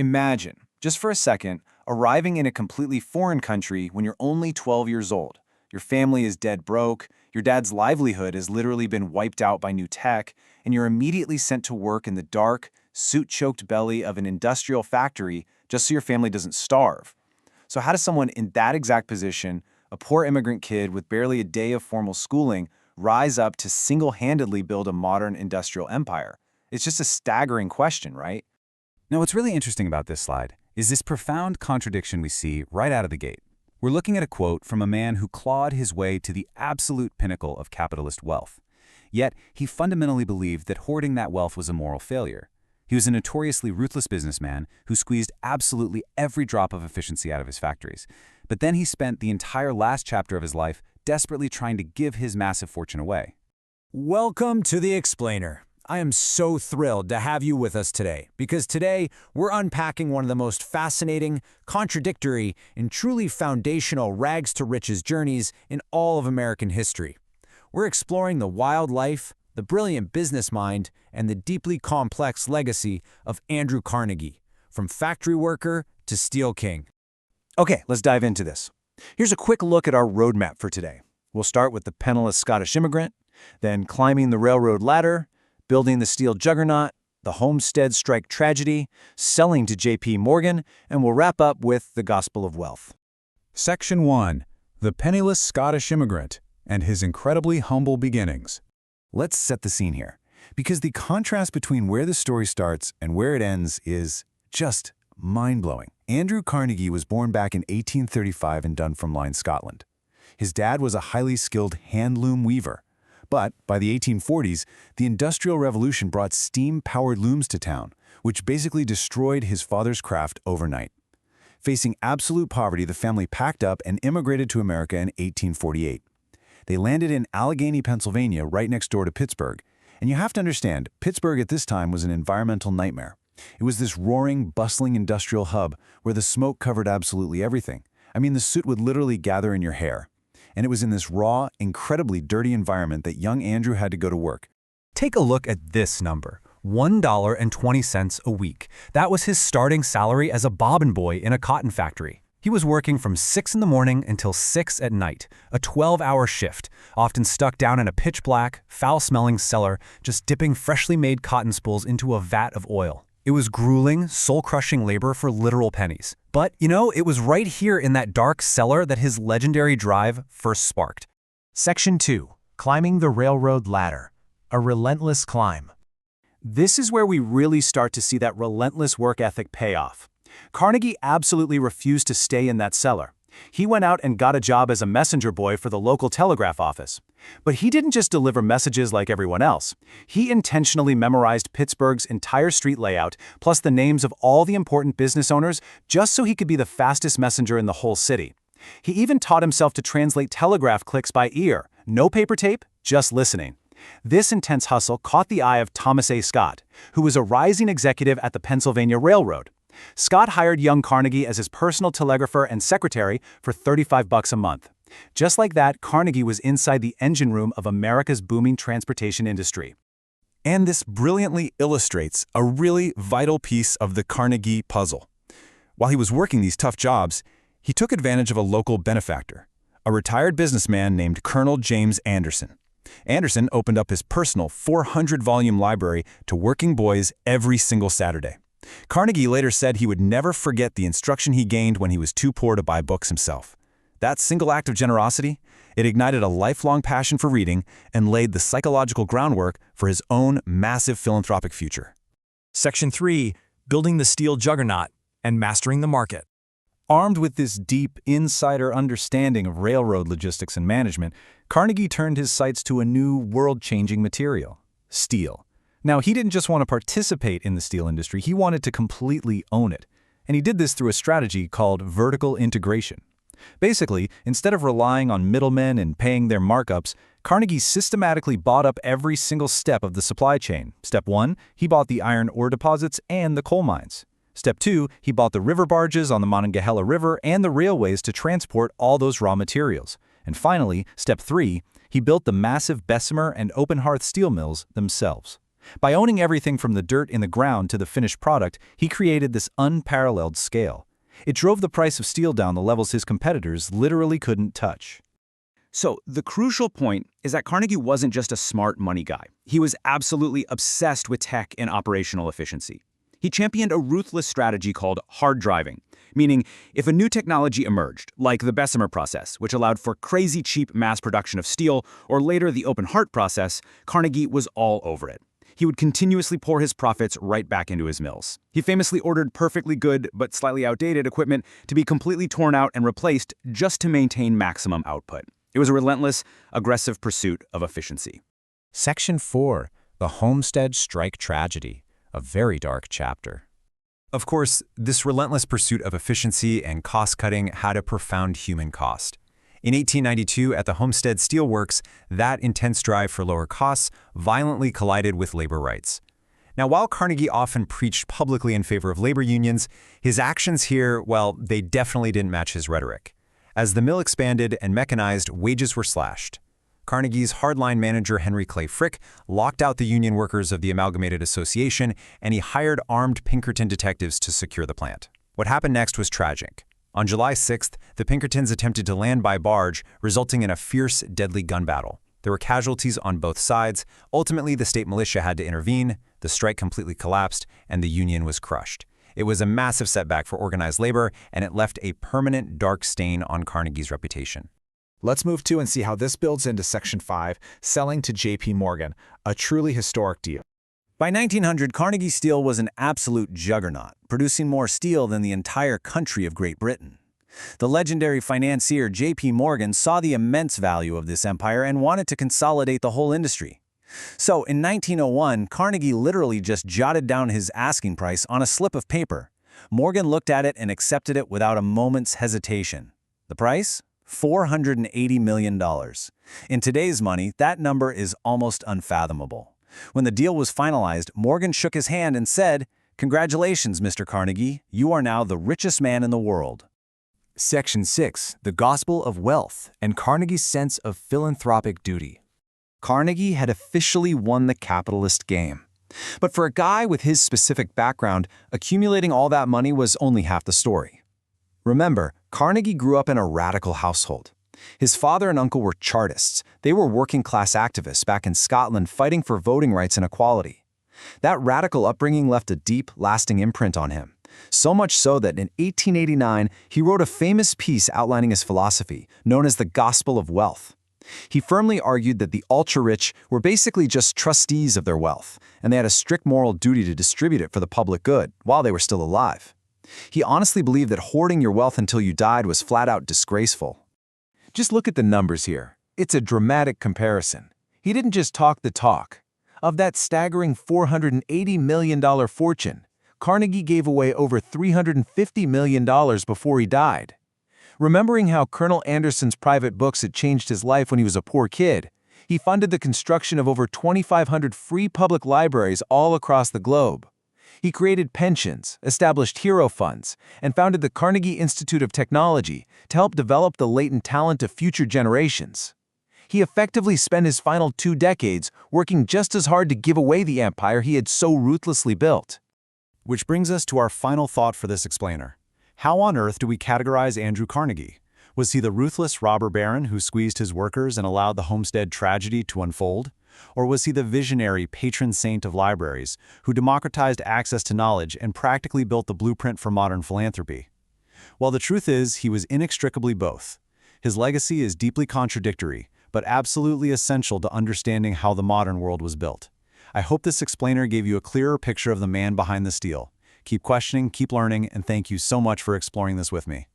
Imagine, just for a second, arriving in a completely foreign country when you're only 12 years old. Your family is dead broke, your dad's livelihood has literally been wiped out by new tech, and you're immediately sent to work in the dark, soot-choked belly of an industrial factory just so your family doesn't starve. So how does someone in that exact position, a poor immigrant kid with barely a day of formal schooling, rise up to single-handedly build a modern industrial empire? It's just a staggering question, right? Now, what's really interesting about this slide is this profound contradiction we see right out of the gate. We're looking at a quote from a man who clawed his way to the absolute pinnacle of capitalist wealth. Yet, he fundamentally believed that hoarding that wealth was a moral failure. He was a notoriously ruthless businessman who squeezed absolutely every drop of efficiency out of his factories. But then he spent the entire last chapter of his life desperately trying to give his massive fortune away. Welcome to The Explainer. I am so thrilled to have you with us today, because today we're unpacking one of the most fascinating, contradictory, and truly foundational rags-to-riches journeys in all of American history. We're exploring the wild life, the brilliant business mind, and the deeply complex legacy of Andrew Carnegie, from factory worker to steel king. Okay, let's dive into this. Here's a quick look at our roadmap for today. We'll start with the penniless Scottish immigrant, then climbing the railroad ladder, building the steel juggernaut, the Homestead Strike tragedy, selling to J.P. Morgan, and we'll wrap up with the gospel of wealth. Section 1. The penniless Scottish immigrant and his incredibly humble beginnings. Let's set the scene here, because the contrast between where the story starts and where it ends is just mind-blowing. Andrew Carnegie was born back in 1835 in Dunfermline, Scotland. His dad was a highly skilled hand-loom weaver. But by the 1840s, the Industrial Revolution brought steam-powered looms to town, which basically destroyed his father's craft overnight. Facing absolute poverty, the family packed up and immigrated to America in 1848. They landed in Allegheny, Pennsylvania, right next door to Pittsburgh. And you have to understand, Pittsburgh at this time was an environmental nightmare. It was this roaring, bustling industrial hub where the smoke covered absolutely everything. I mean, the soot would literally gather in your hair. And it was in this raw, incredibly dirty environment that young Andrew had to go to work. Take a look at this number, $1.20 a week. That was his starting salary as a bobbin boy in a cotton factory. He was working from 6 in the morning until 6 at night, a 12-hour shift, often stuck down in a pitch-black, foul-smelling cellar, just dipping freshly made cotton spools into a vat of oil. It was grueling, soul-crushing labor for literal pennies. But, it was right here in that dark cellar that his legendary drive first sparked. Section 2. Climbing the railroad ladder. A relentless climb. This is where we really start to see that relentless work ethic pay off. Carnegie absolutely refused to stay in that cellar. He went out and got a job as a messenger boy for the local telegraph office. But he didn't just deliver messages like everyone else. He intentionally memorized Pittsburgh's entire street layout, plus the names of all the important business owners, just so he could be the fastest messenger in the whole city. He even taught himself to translate telegraph clicks by ear. No paper tape, just listening. This intense hustle caught the eye of Thomas A. Scott, who was a rising executive at the Pennsylvania Railroad. Scott hired young Carnegie as his personal telegrapher and secretary for $35 a month. Just like that, Carnegie was inside the engine room of America's booming transportation industry. And this brilliantly illustrates a really vital piece of the Carnegie puzzle. While he was working these tough jobs, he took advantage of a local benefactor, a retired businessman named Colonel James Anderson. Anderson opened up his personal 400-volume library to working boys every single Saturday. Carnegie later said he would never forget the instruction he gained when he was too poor to buy books himself. That single act of generosity, it ignited a lifelong passion for reading and laid the psychological groundwork for his own massive philanthropic future. Section 3. Building the steel juggernaut and mastering the market. Armed with this deep, insider understanding of railroad logistics and management, Carnegie turned his sights to a new, world-changing material: steel. Now, he didn't just want to participate in the steel industry, he wanted to completely own it. And he did this through a strategy called vertical integration. Basically, instead of relying on middlemen and paying their markups, Carnegie systematically bought up every single step of the supply chain. Step 1, he bought the iron ore deposits and the coal mines. Step 2, he bought the river barges on the Monongahela River and the railways to transport all those raw materials. And finally, Step 3, he built the massive Bessemer and open hearth steel mills themselves. By owning everything from the dirt in the ground to the finished product, he created this unparalleled scale. It drove the price of steel down to levels his competitors literally couldn't touch. So, the crucial point is that Carnegie wasn't just a smart money guy. He was absolutely obsessed with tech and operational efficiency. He championed a ruthless strategy called hard driving, meaning if a new technology emerged, like the Bessemer process, which allowed for crazy cheap mass production of steel, or later the open heart process, Carnegie was all over it. He would continuously pour his profits right back into his mills. He famously ordered perfectly good but slightly outdated equipment to be completely torn out and replaced just to maintain maximum output. It was a relentless, aggressive pursuit of efficiency. Section 4. The Homestead Strike Tragedy. A very dark chapter. Of course, this relentless pursuit of efficiency and cost-cutting had a profound human cost. In 1892, at the Homestead Steel Works, that intense drive for lower costs violently collided with labor rights. Now, while Carnegie often preached publicly in favor of labor unions, his actions here, well, they definitely didn't match his rhetoric. As the mill expanded and mechanized, wages were slashed. Carnegie's hardline manager Henry Clay Frick locked out the union workers of the Amalgamated Association, and he hired armed Pinkerton detectives to secure the plant. What happened next was tragic. On July 6th, the Pinkertons attempted to land by barge, resulting in a fierce, deadly gun battle. There were casualties on both sides. Ultimately, the state militia had to intervene, the strike completely collapsed, and the union was crushed. It was a massive setback for organized labor, and it left a permanent dark stain on Carnegie's reputation. Let's move to and see how this builds into Section 5, selling to J.P. Morgan, a truly historic deal. By 1900, Carnegie Steel was an absolute juggernaut, producing more steel than the entire country of Great Britain. The legendary financier J.P. Morgan saw the immense value of this empire and wanted to consolidate the whole industry. So, in 1901, Carnegie literally just jotted down his asking price on a slip of paper. Morgan looked at it and accepted it without a moment's hesitation. The price? $480 million. In today's money, that number is almost unfathomable. When the deal was finalized, Morgan shook his hand and said, "Congratulations, Mr. Carnegie. You are now the richest man in the world." Section 6. The Gospel of Wealth and Carnegie's Sense of Philanthropic Duty. Carnegie had officially won the capitalist game. But for a guy with his specific background, accumulating all that money was only half the story. Remember, Carnegie grew up in a radical household. His father and uncle were Chartists. They were working-class activists back in Scotland fighting for voting rights and equality. That radical upbringing left a deep, lasting imprint on him. So much so that in 1889, he wrote a famous piece outlining his philosophy, known as the Gospel of Wealth. He firmly argued that the ultra-rich were basically just trustees of their wealth, and they had a strict moral duty to distribute it for the public good while they were still alive. He honestly believed that hoarding your wealth until you died was flat-out disgraceful. Just look at the numbers here. It's a dramatic comparison. He didn't just talk the talk. Of that staggering $480 million fortune, Carnegie gave away over $350 million before he died. Remembering how Colonel Anderson's private books had changed his life when he was a poor kid, he funded the construction of over 2,500 free public libraries all across the globe. He created pensions, established hero funds, and founded the Carnegie Institute of Technology to help develop the latent talent of future generations. He effectively spent his final 2 decades working just as hard to give away the empire he had so ruthlessly built. Which brings us to our final thought for this explainer. How on earth do we categorize Andrew Carnegie? Was he the ruthless robber baron who squeezed his workers and allowed the Homestead tragedy to unfold? Or was he the visionary patron saint of libraries who democratized access to knowledge and practically built the blueprint for modern philanthropy? Well, the truth is, he was inextricably both. His legacy is deeply contradictory, but absolutely essential to understanding how the modern world was built. I hope this explainer gave you a clearer picture of the man behind the steel. Keep questioning, keep learning, and thank you so much for exploring this with me.